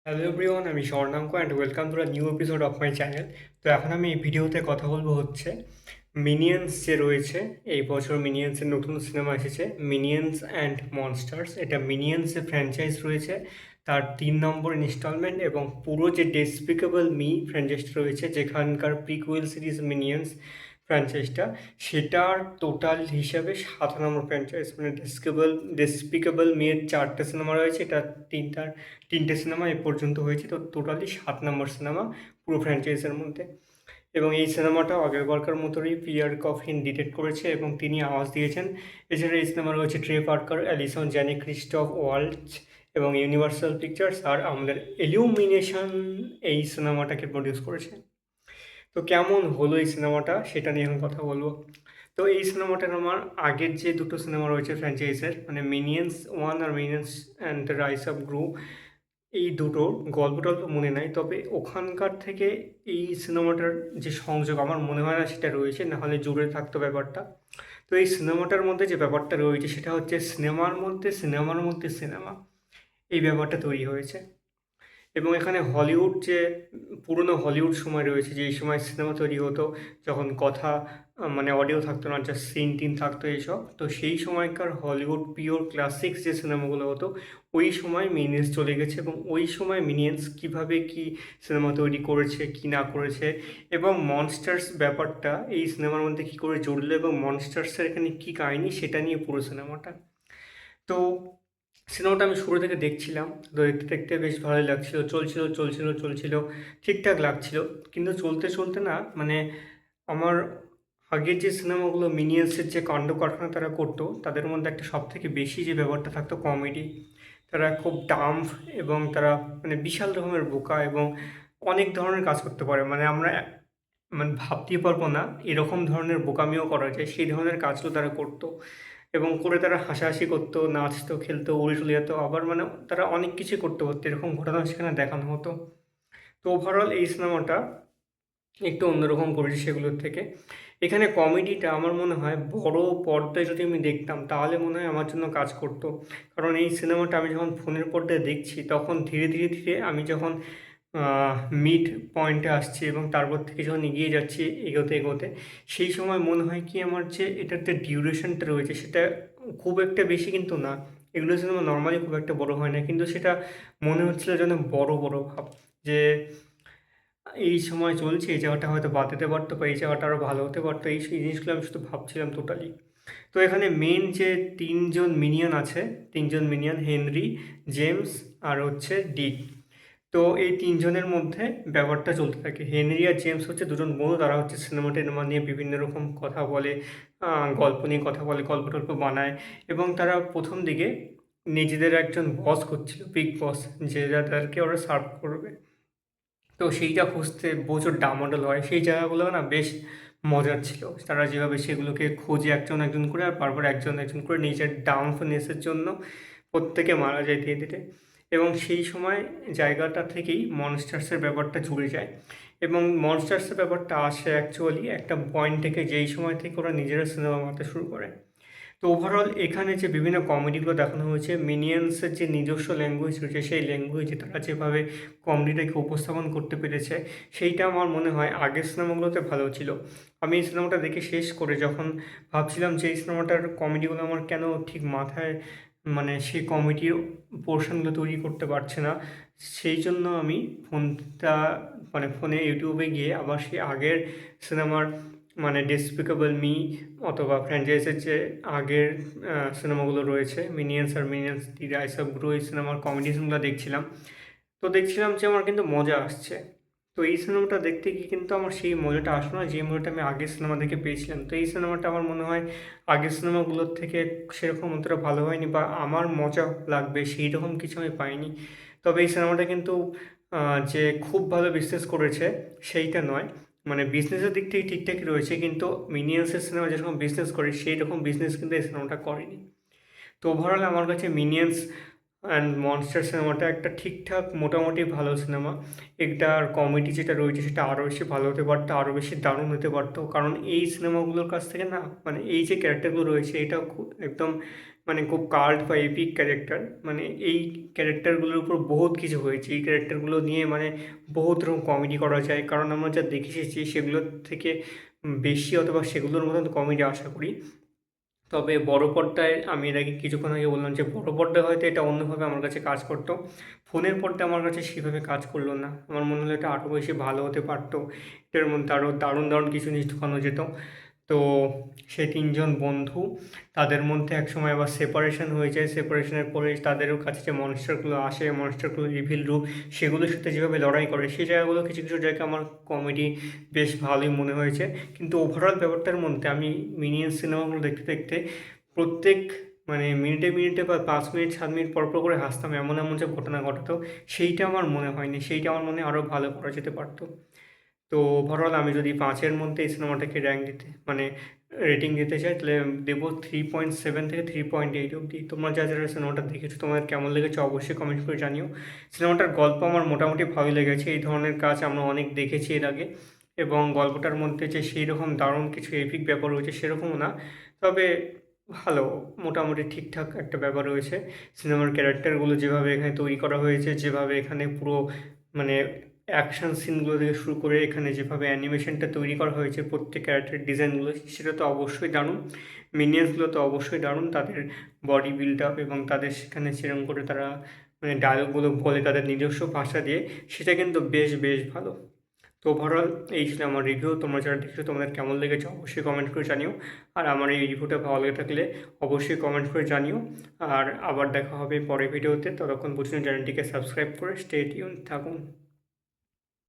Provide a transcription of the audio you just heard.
Hello everyone, আমি Swarnanka and welcome to a new episode of my channel. তো এখন আমি এই ভিডিওতে কথা বলবো হচ্ছে মিনিয়ন্স যে রয়েছে। এই বছর মিনিয়ন্সের নতুন সিনেমা এসেছে, মিনিয়ন্স অ্যান্ড মনস্টার্স। এটা মিনিয়ন্স যে ফ্র্যাঞ্চাইজ রয়েছে তার 3 নম্বর ইনস্টলমেন্ট, এবং পুরো যে ডেসপিকেবল মি ফ্র্যাঞ্চাইজটা রয়েছে, যেখানকার প্রিকুয়েল সিরিজ মিনিয়ন্স ফ্র্যাঞ্চাইজটা, সেটার টোটাল হিসাবে 7 নম্বর ফ্র্যাঞ্চাইজ। মানে ডেসপিকেবল মেয়ের 4টে সিনেমা রয়েছে, এটা তিনটে সিনেমা এ পর্যন্ত হয়েছে, তো টোটালি 7 নম্বর সিনেমা পুরো ফ্র্যাঞ্চাইজের মধ্যে। এবং এই সিনেমাটাও আগের বারকার মতোই পিয়ার কফিন ডিরেক্ট করেছে এবং তিনি আওয়াজ দিয়েছেন। এছাড়া এই সিনেমা রয়েছে Trey Parker, Allison Janney, Christoph Waltz এবং ইউনিভার্সাল পিকচার্স, আর আমাদের ইলুমিনেশন এই সিনেমাটাকে প্রডিউস করেছে। তো কেমন হলো এই সিনেমাটা সেটা নিয়ে এখন কথা বলবো। তো এই সিনেমাটার আমার আগের যে দুটো সিনেমা রয়েছে ফ্র্যাঞ্চাইজের, মানে মিনিয়ন্স ওয়ান আর Minions and the rise of Gru, এই দুটোর গল্প টল্প মনে নাই, তবে ওখানকার থেকে এই সিনেমাটার যে সংযোগ আমার মনে হয় না সেটা রয়েছে, নাহলে জুড়ে থাকতো ব্যাপারটা। তো এই সিনেমাটার মধ্যে যে ব্যাপারটা রয়েছে সেটা হচ্ছে সিনেমার মধ্যে সিনেমা, এই ব্যাপারটা তৈরি হয়েছে। এবং এখানে হলিউড যে পুরনো হলিউড সময় রয়েছে, যে এই সময় সিনেমা তৈরি হতো, যখন কথা মানে অডিও থাকতো না, জাস্ট সিন টিন থাকতো এইসব, তো সেই সময়কার হলিউড পিওর ক্লাসিক্স যে সিনেমাগুলো হতো, ওই সময় মিনিয়েন্স চলে গেছে। এবং ওই সময় মিনিয়েন্স কীভাবে কি সিনেমা তৈরি করেছে কি না করেছে, এবং মনস্টার্স ব্যাপারটা এই সিনেমার মধ্যে কী করে জড়লো, এবং মনস্টার্সের এখানে কী কাহিনী, সেটা নিয়ে পুরো সিনেমাটা। তো সিনেমাটা আমি শুরু থেকে দেখছিলাম, তো দেখতে দেখতে বেশ ভালোই লাগছিল, চলছিল, ঠিকঠাক লাগছিল। কিন্তু চলতে চলতে না, মানে আমার আগের যে সিনেমাগুলো মিনিয়ান্সের যে কাণ্ড কারখানা তারা করতো, তাদের মধ্যে একটা সব থেকে বেশি যে ব্যাপারটা থাকতো কমেডি। তারা খুব ডাম্ব, এবং তারা মানে বিশাল রকমের বোকা, এবং অনেক ধরনের কাজ করতে পারে। মানে আমরা মানে ভাবতেই পারবো না এরকম ধরনের বোকামিও করা যায়, সেই ধরনের কাজগুলো তারা করতো। এবং করে তারা হাসাহাসি করতো, নাচতো, খেলতো, উড়ে চলে যেত, আবার মানে তারা অনেক কিছু করতে পারতো, এরকম ঘটনা সেখানে দেখানো হতো। তো ওভারঅল এই সিনেমাটা একটু অন্যরকম করেছে সেগুলোর থেকে। এখানে কমেডিটা আমার মনে হয় বড় পর্দায় যদি আমি দেখতাম তাহলে মনে হয় আমার জন্য কাজ করতো। কারণ এই সিনেমাটা আমি যখন ফোনের পর্দায় দেখছি, তখন ধীরে ধীরে ধীরে আমি যখন মিড পয়েন্টে আসছি এবং তারপর থেকে যখন এগিয়ে যাচ্ছি এগোতে এগোতে, সেই সময় মনে হয় কি আমার যে এটার যে ডিউরেশনটা রয়েছে সেটা খুব একটা বেশি কিন্তু না। এগুলো সিনেমা নর্মালি খুব একটা বড় হয় না, কিন্তু সেটা মনে হচ্ছিল যেন বড় বড় ভাব, যে এই সময় চলছে, এই জায়গাটা হয়তো বাদ দিতে পারতো, বা এই জায়গাটা আরও ভালো হতে পারতো, এই জিনিসগুলো আমি শুধু ভাবছিলাম টোটালি। তো এখানে মেন যে তিনজন মিনিয়ন আছে, তিনজন মিনিয়ন হেনরি, জেমস আর হচ্ছে ডিক। তো এই তিনজনের মধ্যে ব্যাপারটা চলতে থাকে। হেনরি আর জেমস হচ্ছে দুজন বন্ধু, তারা হচ্ছে সিনেমা টিনেমা নিয়ে বিভিন্ন রকম কথা বলে, গল্প নিয়ে কথা বলে, গল্প টল্প বানায়। এবং তারা প্রথম দিকে নিজেদের একজন বস করছিল, বিগ বস, যে যাদেরকে ওরা সার্ভ করবে। তো সেইটা খুঁজতে প্রচুর ডামাডোল হয়, সেই জায়গাগুলো না বেশ মজার ছিল। তারা যেভাবে সেগুলোকে খোঁজে একজন একজন করে, আর বারবার একজন একজন করে নিজের ডাউনফনেসের জন্য প্রত্যেকে মারা যায় ধীরে ধীরে। এবং সেই সময় জায়গাটা থেকেই মনস্টার্সের ব্যাপারটা জুড়ে যায়। এবং মনস্টার্সের ব্যাপারটা আসে অ্যাকচুয়ালি একটা পয়েন্ট থেকে, যেই সময় থেকে ওরা নিজেরা সিনেমা বানাতে শুরু করে। তো ওভারঅল এখানে যে বিভিন্ন কমেডিগুলো দেখানো হয়েছে, মিনিয়ন্সের যে নিজস্ব ল্যাঙ্গুয়েজ রয়েছে, সেই ল্যাঙ্গুয়েজে তারা যেভাবে কমেডিটাকে উপস্থাপন করতে পেরেছে, সেইটা আমার মনে হয় আগের সিনেমাগুলোতে ভালো ছিল। আমি এই সিনেমাটা দেখে শেষ করে যখন ভাবছিলাম যে এই সিনেমাটার কমেডিগুলো আমার কেন ঠিক মাথায়, মানে সেই কমেডির পোর্শনগুলো তৈরি করতে পারছে না, সেই জন্য আমি ফোনটা, মানে ফোনে ইউটিউবে গিয়ে আবার সেই আগের সিনেমার, মানে ডেসপিকেবল মি অথবা ফ্র্যাঞ্চাইজের যে আগের সিনেমাগুলো রয়েছে, Minions R Minions the rice of Gru, এই সিনেমার কমেডিজনগুলো দেখছিলাম। তো দেখছিলাম যে আমার কিন্তু মজা আসছে। তো এই সিনেমাটা দেখতে গিয়ে কিন্তু আমার সেই মজাটা আসলো না, যে মজাটা আমি আগের সিনেমা দেখে পেয়েছিলাম। তো এই সিনেমাটা আমার মনে হয় আগের সিনেমাগুলোর থেকে সেরকম অতটা ভালো হয়নি, বা আমার মজা লাগবে সেই রকম কিছু আমি পাইনি। তবে এই সিনেমাটা কিন্তু যে খুব ভালো বিজনেস করেছে সেইটা নয়, মানে বিজনেসের দিক থেকে ঠিকঠাকই রয়েছে, কিন্তু মিনিয়ান্সের সিনেমা যেরকম বিজনেস করে সেই রকম বিজনেস কিন্তু এই সিনেমাটা করেনি। তো ওভারঅল আমার কাছে মিনিয়ন্স অ্যান্ড মনস্টার সিনেমাটা একটা ঠিকঠাক মোটামুটি ভালো সিনেমা। এটার কমেডি যেটা রয়েছে সেটা আরও বেশি ভালো হতে পারতো, আরও বেশি দারুণ হতে পারতো, কারণ এই সিনেমাগুলোর কাছ থেকে না, মানে এই যে ক্যারেক্টারগুলো রয়েছে এটা খুব একদম মানে খুব কাল্ট বা এপিক ক্যারেক্টার। মানে এই ক্যারেক্টারগুলোর উপর বহুত কিছু হয়েছে। এই ক্যারেক্টারগুলো নিয়ে মানে বহুত রকম কমেডি করা যায়, কারণ আমরা যা দেখে এসেছি সেগুলোর থেকে বেশি অথবা সেগুলোর মতন কমেডি আশা করি। তবে বড় পর্দায় আমি এর আগে কিছুক্ষণ আগে বললাম যে বড় পর্দায় হয়তো এটা অন্যভাবে আমার কাছে কাজ করতো। ফোনের পর্দায় আমার কাছে সেভাবে কাজ করলো না। আমার মনে হলো এটা আরও বেশি ভালো হতে পারতো। এটার মধ্যে আরও দারুণ দারুণ কিছু জিনিস ঢোকানো যেত। তো সেই ৩ জন বন্ধু, তাদের মধ্যে একসময় আবার সেপারেশন হয়ে যায়। সেপারেশনের পরে তাদেরও কাছে যে মনস্টারগুলো আসে, মনস্টারগুলোর ইভিল রূপ, সেগুলোর সাথে যেভাবে লড়াই করে, সেই জায়গাগুলো কিছু কিছু জায়গায় আমার কমেডি বেশ ভালোই মনে হয়েছে। কিন্তু ওভারঅল ব্যাপারটার মধ্যে আমি মিনিয়ন্স সিনেমাগুলো দেখতে দেখতে প্রত্যেক মানে মিনিটে মিনিটে বা ৫ মিনিট ৭ মিনিট পর পর করে হাসতাম, এমন এমন যে ঘটনা ঘটাতো, সেইটা আমার মনে হয়নি। সেইটা আমার মনে হয় আরও ভালো করা যেতে পারতো। তো ওভারঅল আমি যদি ৫-এর মধ্যে এই সিনেমাটাকে র্যাঙ্ক দিতে মানে রেটিং দিতে চাই, তাহলে দেবো 3.7 থেকে 3.8 অবধি। তোমরা যারা সিনেমাটা দেখেছো তোমাদের কেমন লেগেছে অবশ্যই কমেন্ট করে জানিও। সিনেমাটার গল্প আমার মোটামুটি ভালোই লেগেছে। এই ধরনের কাজ আমরা অনেক দেখেছি এর আগে, এবং গল্পটার মধ্যে যে সেই রকম দারুণ কিছু এপিক ব্যাপার রয়েছে সেরকমও না। তবে ভালো, মোটামুটি ঠিকঠাক একটা ব্যাপার রয়েছে। সিনেমার ক্যারেক্টারগুলো যেভাবে এখানে তৈরি করা হয়েছে, যেভাবে এখানে পুরো মানে অ্যাকশন সিনগুলো থেকে শুরু করে এখানে যেভাবে অ্যানিমেশনটা তৈরি করা হয়েছে, প্রত্যেক ক্যারেক্টারের ডিজাইনগুলো, সেটা তো অবশ্যই দারুণ। মিনিয়ন্সগুলো তো অবশ্যই দারুণ, তাদের বডি বিল্ড আপ এবং তাদের সেখানে সেরকম করে তারা মানে ডায়লগগুলো বলে তাদের নিজস্ব ভাষা দিয়ে, সেটা কিন্তু বেশ বেশ ভালো। তো ওভারঅল এই ছিল আমার রিভিউ। তোমরা যারা দেখছো তোমাদের কেমন লেগেছে অবশ্যই কমেন্ট করে জানিও। আর আমার এই রিভিউটা ভালো লেগে থাকলে অবশ্যই কমেন্ট করে জানিও। আর আবার দেখা হবে পরের ভিডিওতে। ততক্ষণ পর্যন্ত চ্যানেলটিকে সাবস্ক্রাইব করে স্টে টিউন থাকুন।